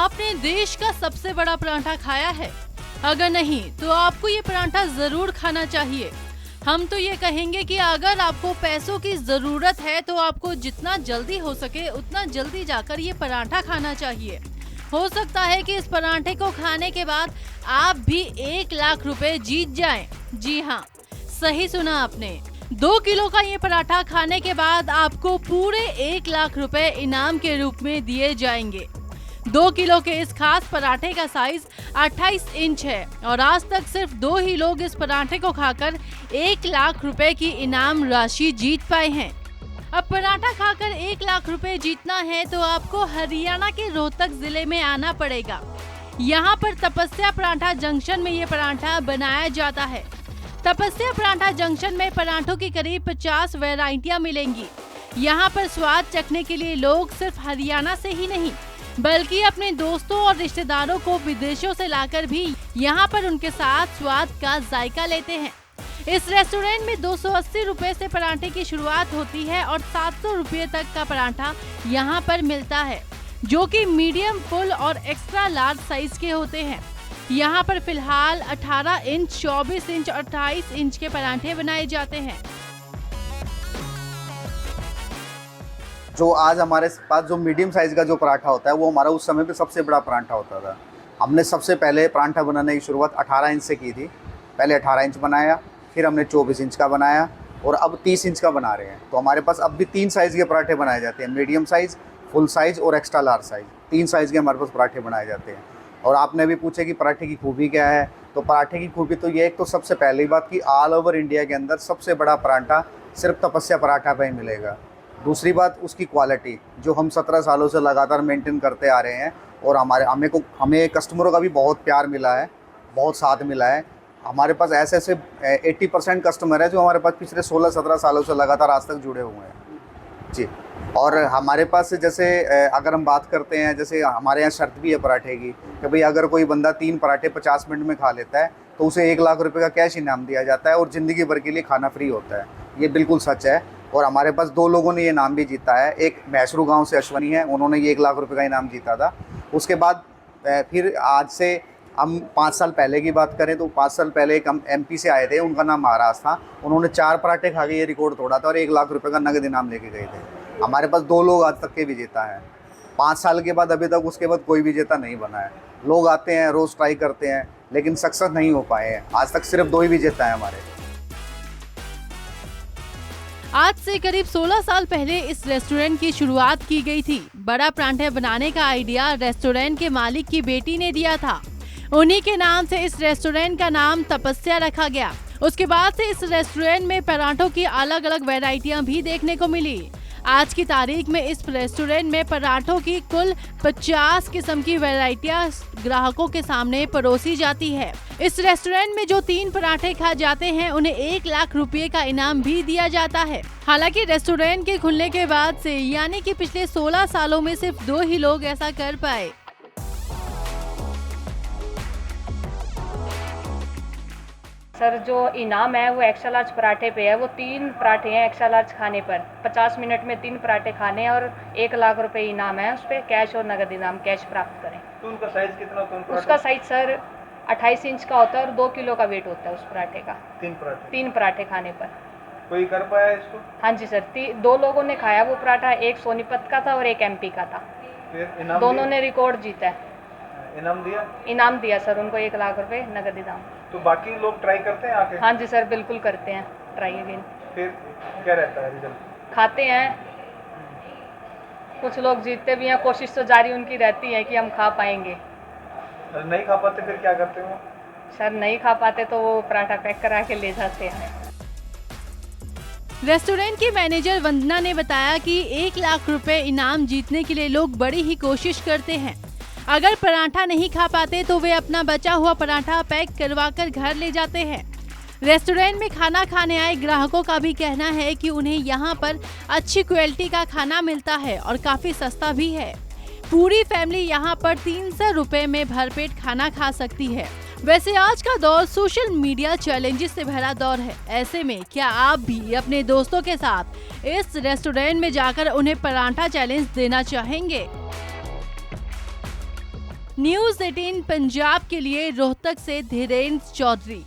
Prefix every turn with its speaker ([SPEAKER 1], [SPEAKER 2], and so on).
[SPEAKER 1] आपने देश का सबसे बड़ा पराठा खाया है? अगर नहीं तो आपको ये पराठा जरूर खाना चाहिए। हम तो ये कहेंगे कि अगर आपको पैसों की जरूरत है तो आपको जितना जल्दी हो सके उतना जल्दी जाकर ये पराठा खाना चाहिए। हो सकता है कि इस पराठे को खाने के बाद आप भी 1 लाख रुपए जीत जाएं। जी हाँ, सही सुना आपने। 2 किलो का ये पराठा खाने के बाद आपको पूरे 1 लाख रुपए इनाम के रूप में दिए जाएंगे। 2 किलो के इस खास पराठे का साइज 28 इंच है और आज तक सिर्फ 2 ही लोग इस पराठे को खाकर 1 लाख रुपए की इनाम राशि जीत पाए हैं। अब पराठा खाकर 1 लाख रुपए जीतना है तो आपको हरियाणा के रोहतक जिले में आना पड़ेगा। यहाँ पर तपस्या पराठा जंक्शन में ये पराठा बनाया जाता है। तपस्या पराठा जंक्शन में पराठों की करीब 50 वैरायटियाँ मिलेंगी। यहाँ पर स्वाद चखने के लिए लोग सिर्फ हरियाणा से ही नहीं बल्कि अपने दोस्तों और रिश्तेदारों को विदेशों से लाकर भी यहाँ पर उनके साथ स्वाद का जायका लेते हैं। इस रेस्टोरेंट में 280 रुपए से पराठे की शुरुआत होती है और 700 रुपए तक का पराठा यहाँ पर मिलता है, जो कि मीडियम, फुल और एक्स्ट्रा लार्ज साइज के होते हैं। यहाँ पर फिलहाल 18 इंच, 24 इंच और 28 इंच के पराठे बनाए जाते हैं।
[SPEAKER 2] जो आज हमारे पास जो मीडियम साइज़ का जो पराठा होता है वो हमारा उस समय पे सबसे बड़ा पराठा होता था। हमने सबसे पहले पराठा बनाने की शुरुआत 18 इंच से की थी। पहले 18 इंच बनाया, फिर हमने 24 इंच का बनाया और अब 30 इंच का बना रहे हैं। तो हमारे पास अब भी 3 साइज़ के पराठे बनाए जाते हैं, मीडियम साइज़, फुल साइज़ और एक्स्ट्रा लार्ज साइज़। 3 साइज़ के हमारे पास पराठे बनाए जाते हैं। और आपने भी पूछा कि पराठे की खूबी क्या है, तो पराठे की खूबी तो ये, एक तो सबसे पहली बात कि ऑल ओवर इंडिया के अंदर सबसे बड़ा पराठा सिर्फ तपस्या पराठा पे ही मिलेगा। दूसरी बात उसकी क्वालिटी, जो हम 17 सालों से लगातार मेंटेन करते आ रहे हैं और हमें कस्टमरों का भी बहुत प्यार मिला है, बहुत साथ मिला है। हमारे पास ऐसे 80% कस्टमर है जो हमारे पास पिछले 16-17 सालों से लगातार आज तक जुड़े हुए हैं जी। और हमारे पास जैसे अगर हम बात करते हैं, जैसे हमारे यहाँ शर्त भी है पराठे की कि भाई अगर कोई बंदा 3 पराठे 50 मिनट में खा लेता है तो उसे 1 लाख रुपए का कैश इनाम दिया जाता है और ज़िंदगी भर के लिए खाना फ्री होता है। ये बिल्कुल सच है। और हमारे पास 2 लोगों ने ये इनाम भी जीता है। एक मैसरू गांव से अश्वनी है, उन्होंने ये 1 लाख रुपए का इनाम जीता था। उसके बाद फिर आज से हम 5 साल पहले की बात करें तो 5 साल पहले एक हम MP से आए थे, उनका नाम महाराज था। उन्होंने 4 पराठे खा के ये रिकॉर्ड तोड़ा था और 1 लाख रुपए का नगद इनाम लेके गए थे। हमारे पास 2 लोग आज तक के विजेता हैं। 5 साल के बाद अभी तक उसके बाद कोई विजेता नहीं बना है। लोग आते हैं, रोज़ ट्राई करते हैं, लेकिन सक्सेस नहीं हो पाए हैं। आज तक सिर्फ 2 ही विजेता हैं हमारे।
[SPEAKER 1] आज से करीब 16 साल पहले इस रेस्टोरेंट की शुरुआत की गई थी। बड़ा पराठे बनाने का आइडिया रेस्टोरेंट के मालिक की बेटी ने दिया था। उन्हीं के नाम से इस रेस्टोरेंट का नाम तपस्या रखा गया। उसके बाद से इस रेस्टोरेंट में पराठों की अलग अलग वैरायटियां भी देखने को मिली। आज की तारीख में इस रेस्टोरेंट में पराठों की कुल 50 किस्म की वैरायटियां ग्राहकों के सामने परोसी जाती है। इस रेस्टोरेंट में जो 3 पराठे खा जाते हैं उन्हें 1 लाख रुपए का इनाम भी दिया जाता है। हालांकि रेस्टोरेंट के खुलने के बाद से यानी कि पिछले 16 सालों में सिर्फ 2 ही लोग ऐसा कर पाए।
[SPEAKER 3] सर, जो इनाम है वो एक्स्ट्रा लार्ज पराठे पे है। वो 3 पराठे हैं एक्स्ट्रा लार्ज खाने पर। 50 मिनट में 3 पराठे खाने हैं और 1 लाख रुपए इनाम है। उस पर कैश और नगद इनाम कैश प्राप्त करें।
[SPEAKER 4] तो उनका साइज कितना होता है?
[SPEAKER 3] उसका साइज सर 28 इंच का होता है और 2 किलो का वेट होता है उस पराठे का। 3 पराठे खाने पर।
[SPEAKER 4] कोई कर पाया इसको?
[SPEAKER 3] हाँ जी सर, 2 लोगों ने खाया वो पराठा। एक सोनीपत का था और एक MP का था।
[SPEAKER 4] फिर
[SPEAKER 3] दोनों ने रिकॉर्ड जीता है।
[SPEAKER 4] इनाम दिया
[SPEAKER 3] सर उनको 1 लाख रुपए नगद इनाम।
[SPEAKER 4] तो बाकी लोग ट्राई करते हैं आके?
[SPEAKER 3] हाँ जी सर, बिल्कुल करते हैं ट्राई अगेन।
[SPEAKER 4] फिर क्या रहता है रिजल्ट?
[SPEAKER 3] खाते हैं, कुछ लोग जीतते भी हैं। कोशिश तो जारी उनकी रहती है कि हम खा पाएंगे।
[SPEAKER 4] नहीं खा पाते फिर क्या करते हो?
[SPEAKER 3] सर नहीं खा पाते तो वो पराठा पैक करा के ले जाते हैं।
[SPEAKER 1] रेस्टोरेंट की मैनेजर वंदना ने बताया कि 1 लाख रुपए इनाम जीतने के लिए लोग बड़ी ही कोशिश करते हैं। अगर पराठा नहीं खा पाते तो वे अपना बचा हुआ पराठा पैक करवाकर घर ले जाते हैं। रेस्टोरेंट में खाना खाने आए ग्राहकों का भी कहना है कि उन्हें यहाँ पर अच्छी क्वालिटी का खाना मिलता है और काफी सस्ता भी है। पूरी फैमिली यहाँ पर 300 रुपए में भरपेट खाना खा सकती है। वैसे आज का दौर सोशल मीडिया चैलेंजेस से भरा दौर है। ऐसे में क्या आप भी अपने दोस्तों के साथ इस रेस्टोरेंट में जाकर उन्हें पराठा चैलेंज देना चाहेंगे? न्यूज़ 18 पंजाब के लिए रोहतक से धीरेन्द्र चौधरी।